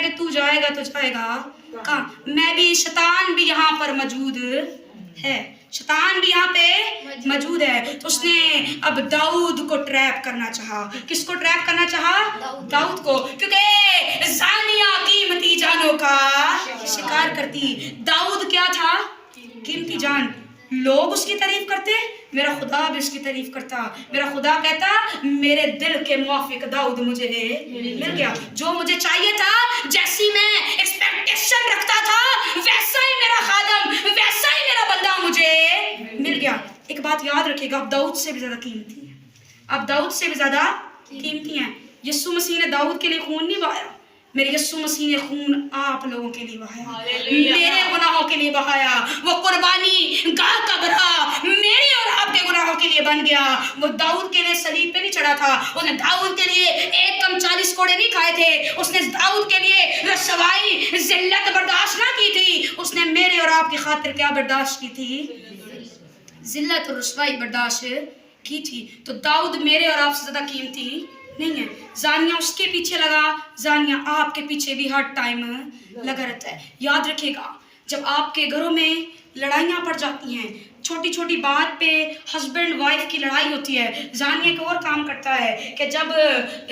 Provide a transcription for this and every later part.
कि तू जाएगा तो जाएगा कहाँ, मैं भी, शैतान भी यहाँ पर मौजूद है, शैतान भी यहाँ पे मौजूद है। तो उसने अब दाऊद को ट्रैप करना चाहा। किसको ट्रैप करना चाहा? दाऊद को, क्योंकि ज़ानिया कीमती जानों का शिकार करती। दाऊद क्या था? कीमती जान। लोग उसकी तारीफ करते, मेरा खुदा भी उसकी तारीफ करता। मेरा खुदा कहता मेरे दिल के मुआफिक दाऊद मुझे मिल गया, जो मुझे चाहिए था, जैसी मैं एक्सपेक्टेशन रखता था, वैसा ही मेरा खादम, वैसा ही मेरा बंदा मुझे मिल गया। एक बात याद रखिएगा, आप दाऊद से भी ज्यादा कीमती हैं, आप दाऊद से भी ज्यादा कीमती हैं। यीशु मसीह ने दाऊद के लिए खून नहीं बहाया, मेरे यीशु मसीह ने खून आप लोगों के लिए बहाया, मेरे गुनाहों के लिए बहाया। वो कुर्बानी गाह का बरा मेरे और आपके गुनाहों के लिए बन गया। वो दाऊद के लिए सलीब पे नहीं चढ़ा था, उसने दाऊद के लिए एक कम 40 कोड़े नहीं खाए थे, उसने दाऊद के लिए रसवाई जिल्लत बर्दाश्त ना की थी, उसने मेरे और आपकी खातिर क्या बर्दाश्त की थी? जिल्लत और रसवाई बर्दाश्त की थी। तो दाऊद मेरे और आपसे ज्यादा कीमती नहीं है। जानिया उसके पीछे लगा, जानिया आपके पीछे भी हर टाइम लगा रहता है। याद रखिएगा, जब आपके घरों में लड़ाइयाँ पड़ जाती हैं, छोटी छोटी बात पे हस्बैंड वाइफ की लड़ाई होती है, जानिया एक और काम करता है कि जब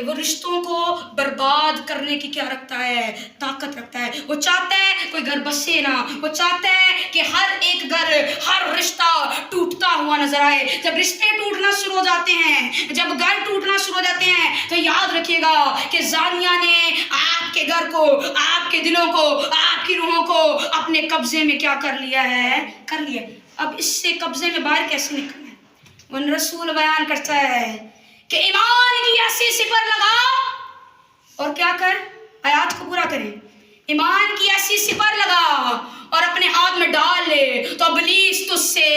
वो रिश्तों को बर्बाद करने की क्या रखता है? ताकत रखता है। वो चाहता है कोई घर बसे ना, वो चाहता है कि हर एक घर, हर रिश्ता टूटता हुआ नजर आए। जब रिश्ते टूटना शुरू हो जाते हैं, जब घर टूटना शुरू हो जाते हैं, तो याद रखिएगा कि जानिया ने आपके घर को, आपके दिलों को, आपकी रूहों को अपने कब्जे में क्या कर लिया है? कर लिया। अब इससे कब्जे में बाहर कैसे निकलना है? वो रसूल बयान करता है कि ईमान की ऐसी सिफर लगा और क्या कर, आयात को पूरा करें, ईमान की ऐसी सिफर लगा और अपने हाथ में डाल ले तो इब्लीस तुझसे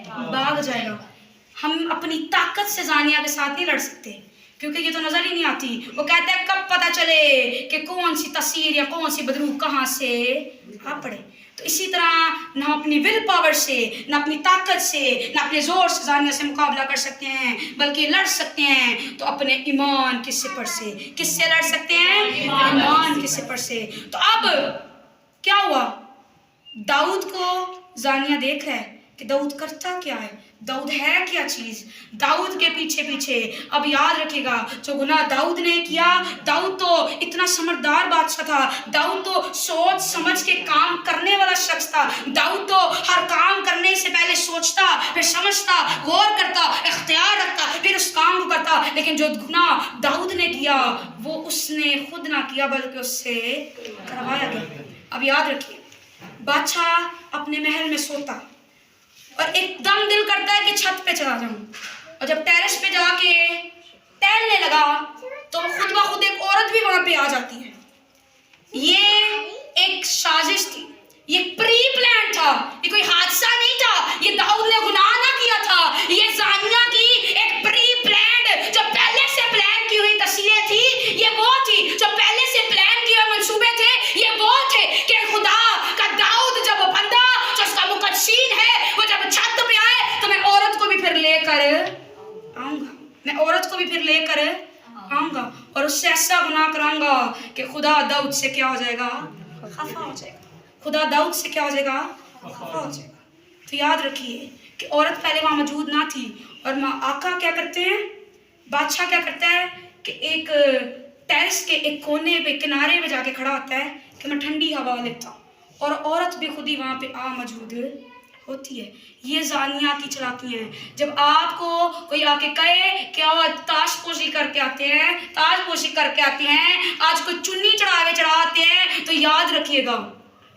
भाग जाएगा। हम अपनी ताकत से जानिया के साथ नहीं लड़ सकते, क्योंकि ये तो नजर ही नहीं आती। वो कहते हैं कब पता चले कि कौन सी तस्वीर या कौन सी बदरूह कहाँ से आ पड़े। तो इसी तरह ना अपनी विल पावर से, ना अपनी ताकत से, ना अपने जोर से जानिया से मुकाबला कर सकते हैं, बल्कि लड़ सकते हैं तो अपने ईमान की सिपर से। किससे लड़ सकते हैं? ईमान की सिपर से। तो अब क्या हुआ? दाऊद को जानिया देख रहा है कि दाऊद करता क्या है, दाऊद है क्या चीज, दाऊद के पीछे पीछे। अब याद रखिएगा, जो गुनाह दाऊद ने किया, दाऊद तो इतना समझदार बादशाह था, दाऊद तो सोच समझ के काम करने वाला शख्स था, दाऊद तो हर काम करने से पहले सोचता, फिर समझता, गौर करता, इख्तियार रखता, फिर उस काम को करता। लेकिन जो गुनाह दाऊद ने किया वो उसने खुद ना किया, बल्कि उससे करवाया गया। अब याद रखिए, बादशाह अपने महल में सोता और एकदम दिल करता है कि छत पे चला जाऊं, और जब टेरेस पे जाके टहलने लगा तो खुद ब खुद एक औरत भी वहां पे आ जाती है। ये एक साजिश थी, ये प्री प्लान था, ये कोई हादसा नहीं था, ये दाऊद ने गुनाह ना किया था, ये जानिया की एक प्री प्लान, जो पहले से प्लान की हुई तस्वीरें थी, ये वो थी, जो पहले से प्लान किए हुए मंसूबे थे, ये वो थे कि खुदा का दाऊद जब बंदा जो उसका मुकद्दसीन है, वो जब छत पे आए तो मैं औरत को भी फिर लेकर आऊंगा, मैं औरत को भी फिर लेकर आऊंगा और उससे ऐसा गुनाह कराऊंगा कि खुदा दाऊद से क्या हो जाएगा? खफा हो जाएगा। खुदा दाऊद से क्या हो जाएगा? खफा हो जाएगा। तो याद रखिए कि औरत पहले वहां मौजूद ना थी, और माँ आका क्या करते हैं, बादशाह क्या करता है कि एक टेरेस के एक कोने पे, किनारे पे जाके खड़ा होता है कि मैं ठंडी हवा लेता हूँ, और औरत भी खुद ही वहां पे आ मौजूद होती है। ये जानिया की चलाकी हैं। जब आपको कोई आके कहे कि आज ताजपोशी करके आते हैं, ताजपोशी करके आते हैं, आज कोई चुन्नी चढ़ाते हैं, तो याद रखिएगा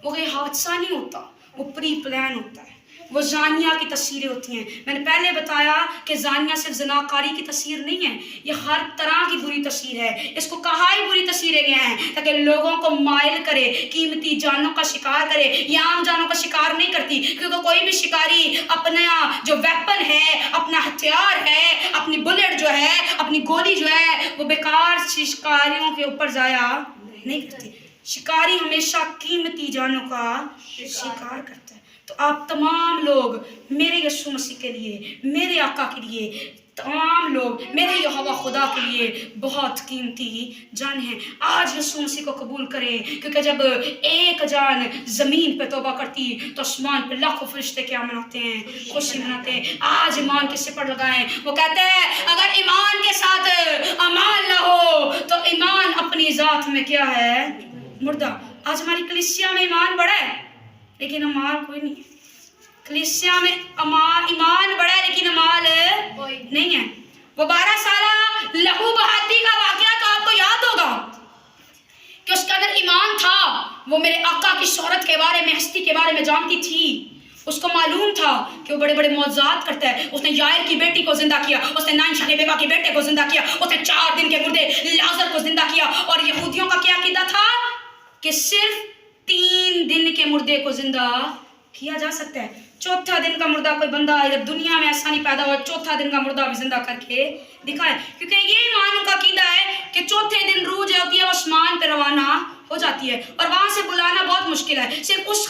वो कोई हादसा नहीं होता, वो प्री प्लान होता है, वो जानिया की तस्वीरें होती हैं। मैंने पहले बताया कि जानिया सिर्फ ज़नाकारी की तस्वीर नहीं है, ये हर तरह की बुरी तस्वीर है। इसको कहा ही बुरी तस्वीरें हैं ताकि लोगों को माइल करे, कीमती जानों का शिकार करे। ये आम जानों का शिकार नहीं करती, क्योंकि कोई भी शिकारी अपना जो वेपन है, अपना हथियार है, अपनी बुलेट जो है, अपनी गोली जो है, वो बेकार शिकारियों के ऊपर जाया नहीं करती। शिकारी हमेशा कीमती जानों का शिकार करता है। تو آپ تمام لوگ میرے یسوع مسیح کے لیے، میرے آقا کے لیے، تمام لوگ میرے یہوہ خدا کے لیے بہت قیمتی جان ہیں۔ آج یسوع مسیح کو قبول کریں، کیونکہ جب ایک جان زمین پہ توبہ کرتی تو آسمان پہ لاکھوں فرشتے کیا مناتے ہیں؟ خوشی مناتے ہیں۔ آج ایمان کے سپر لگائیں۔ وہ کہتے ہیں اگر ایمان کے ساتھ عمل نہ ہو تو ایمان اپنی ذات میں کیا ہے؟ مردہ۔ آج ہماری کلیسیا میں ایمان بڑا ہے لیکن عمل کوئی نہیں ہے۔ کلیسیا میں ایمان بڑا ہے لیکن عمل نہیں ہے۔ وہ 12 سالہ لہو بہاتی کا واقعہ تو آپ کو یاد ہوگا کہ اس کے اندر ایمان تھا۔ وہ میرے آقا کی شہرت کے بارے میں، ہستی کے بارے میں جانتی تھی۔ اس کو معلوم تھا کہ وہ بڑے بڑے معجزات کرتا ہے۔ اس نے یائر کی بیٹی کو زندہ کیا، اس نے نائن شاہ بیوہ کے بیٹے کو زندہ کیا، اس نے 4 دن کے مردے لازر کو زندہ کیا۔ اور یہودیوں کا کیا عقیدہ تھا کہ صرف 3 دن کے مردے کو زندہ کیا جا سکتا ہے، چوتھا دن کا مردہ کوئی بندہ ادھر دنیا میں ایسا نہیں پیدا ہوا چوتھا دن کا مردہ بھی زندہ کر کے دکھائے، کیونکہ یہ ایمان ان کا عقیدہ ہے کہ چوتھے دن روح جو ہوتی ہے وہ آسمان پہ روانہ ہو جاتی ہے اور وہاں سے بلانا بہت مشکل ہے۔ صرف اس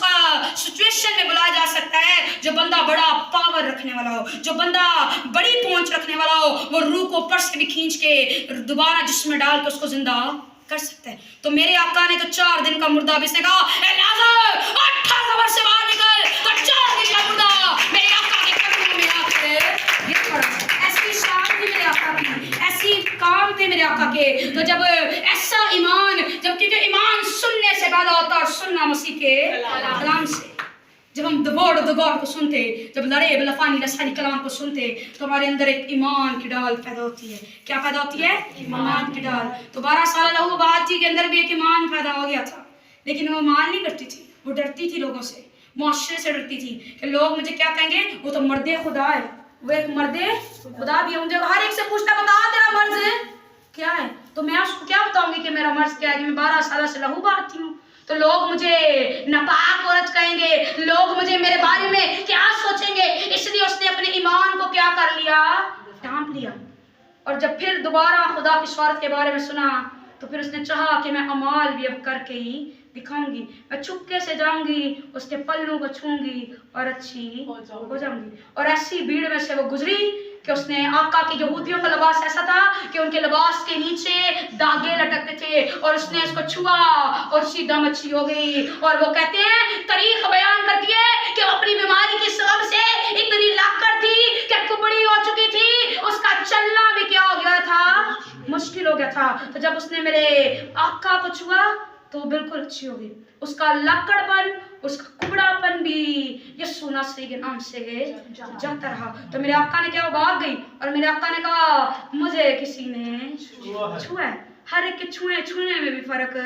سچویشن میں بلایا جا سکتا ہے جو بندہ بڑا پاور رکھنے والا ہو، جو بندہ بڑی پہنچ رکھنے والا ہو، وہ روح کو اوپر سے بھی کھینچ کے دوبارہ جسم میں ڈال کے اس کو زندہ کر سکتا ہے۔ تو میرے آقا نے تو 4 دن کا مردہ بھی، اس نے کہا اے لازر اٹھ قبر سے باہر نکل، تو 4 دن کا مردہ میرے آقا کے قدموں میں آ کے گر پڑا۔ ایسی شان تھی میرے آقا کی، ایسی کام تھے میرے آقا کے۔ تو جب ایسا ایمان، جب کیونکہ ایمان سننے سے پیدا ہوتا اور سننا مسیح کے کلام سے، جب ہم the word of the God کو سنتے، جب لڑے بلفانی لسانی کلام کو سنتے تو ہمارے اندر ایک ایمان کی ڈال پیدا ہوتی ہے۔ کیا پیدا ہوتی ہے؟ ایمان کی ڈال۔ تو 12 سالہ لہو بہاتی کے اندر بھی ایک ایمان پیدا ہو گیا تھا، لیکن وہ ایمان نہیں کرتی تھی، وہ ڈرتی تھی لوگوں سے، معاشرے سے ڈرتی تھی کہ لوگ مجھے کیا کہیں گے، وہ تو مرد خدا ہے، وہ ایک مرد خدا بھی ہے۔ مجھے ہر ایک سے پوچھتا بتا تیرا مرض کیا ہے، تو میں اس کو کیا بتاؤں گی کہ میرا مرض کیا ہے، کہ میں 12 سالہ سے لہو بہاتی ہوں۔ تو لوگ مجھے ناپاک عورت کہیں گے، لوگ مجھے میرے بارے میں کیا سوچیں گے، اس لیے اس نے اپنے ایمان کو کیا کر لیا، ڈھانپ لیا۔ اور جب پھر دوبارہ خدا کی شہرت کے بارے میں سنا تو پھر اس نے چاہا کہ میں اعمال بھی اب کر کے ہی دکھاؤں گی، میں چپکے سے جاؤں گی، اس کے پلوں کو چھوں گی اور اچھی ہو جاؤں گی۔ اور ایسی بھیڑ میں سے وہ گزری کہ اس نے آقا کی یہودیوں کا لباس ایسا تھا کہ ان کے لباس کے نیچے داغے لٹکتے تھے، اور اس نے اس کو چھوا اور اس کی دم اچھی ہو گئی۔ اور وہ کہتے ہیں، تاریخ بیان کرتی ہے کہ وہ اپنی بیماری کی سبب سے اتنی لاکڑ تھی کہ کبڑی ہو چکی تھی، اس کا چلنا بھی کیا ہو گیا تھا، مشکل ہو گیا تھا۔ تو جب اس نے میرے آقا کو چھوا تو بالکل اچھی ہو گئی، اس کا لکڑ پن، اس کا کبڑا پن بھی یسوع ناصری کے نام سے جاتا رہا۔ تو میرے آقا نے کیا، وہ بھاگ گئی، اور میرے آقا نے کہا مجھے کسی نے چھوا ہے۔ ہر ایک کے چھونے میں بھی فرق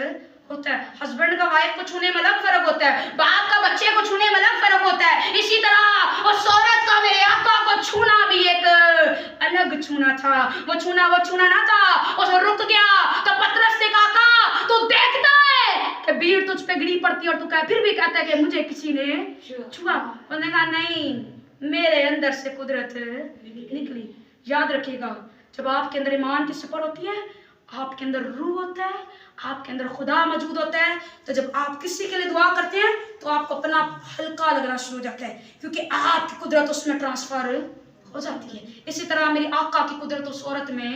ہوتا ہے، ہسبینڈ کا وائف کو چھونے میں الگ فرق ہوتا ہے، باپ کا بچے کو چھونے میں الگ فرق ہوتا ہے، اسی طرح اس عورت کا میرے آقا کو چھونا بھی ایک الگ چھونا تھا۔ وہ چھونا نہ تھا، وہ رک گیا تو پترس نے کہا تو دیکھتا ہے کہ بھیڑ تجھ پہ گری پڑتی اور تو پھر بھی کہتا ہے کہ مجھے کسی نے چھوا۔ انہوں نے کہا نہیں، میرے اندر سے قدرت نکلی۔ یاد رکھیے گا، جب آپ کے اندر ایمان کی سپر ہوتی ہے، آپ کے اندر روح ہوتا ہے، آپ کے اندر خدا موجود ہوتا ہے، تو جب آپ کسی کے لیے دعا کرتے ہیں تو آپ کو اپنا ہلکا لگنا شروع ہو جاتا ہے، کیونکہ آپ کی قدرت اس میں ٹرانسفر ہو جاتی ہے۔ اسی طرح میری آقا کی قدرت اس عورت میں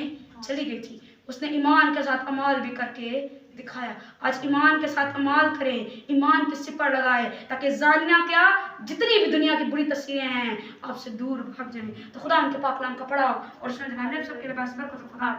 چلی گئی تھی، اس نے ایمان کے ساتھ عمل بھی کر کے دکھایا۔ آج ایمان کے ساتھ عمل کریں، ایمان کی سپر لگائے، تاکہ زانیہ کیا، جتنی بھی دنیا کی بری تصویریں ہیں آپ سے دور بھاگ جائیں۔ تو خدا ان کے پاک کلام کا پڑھاؤ اور سب کے لباس پر خدا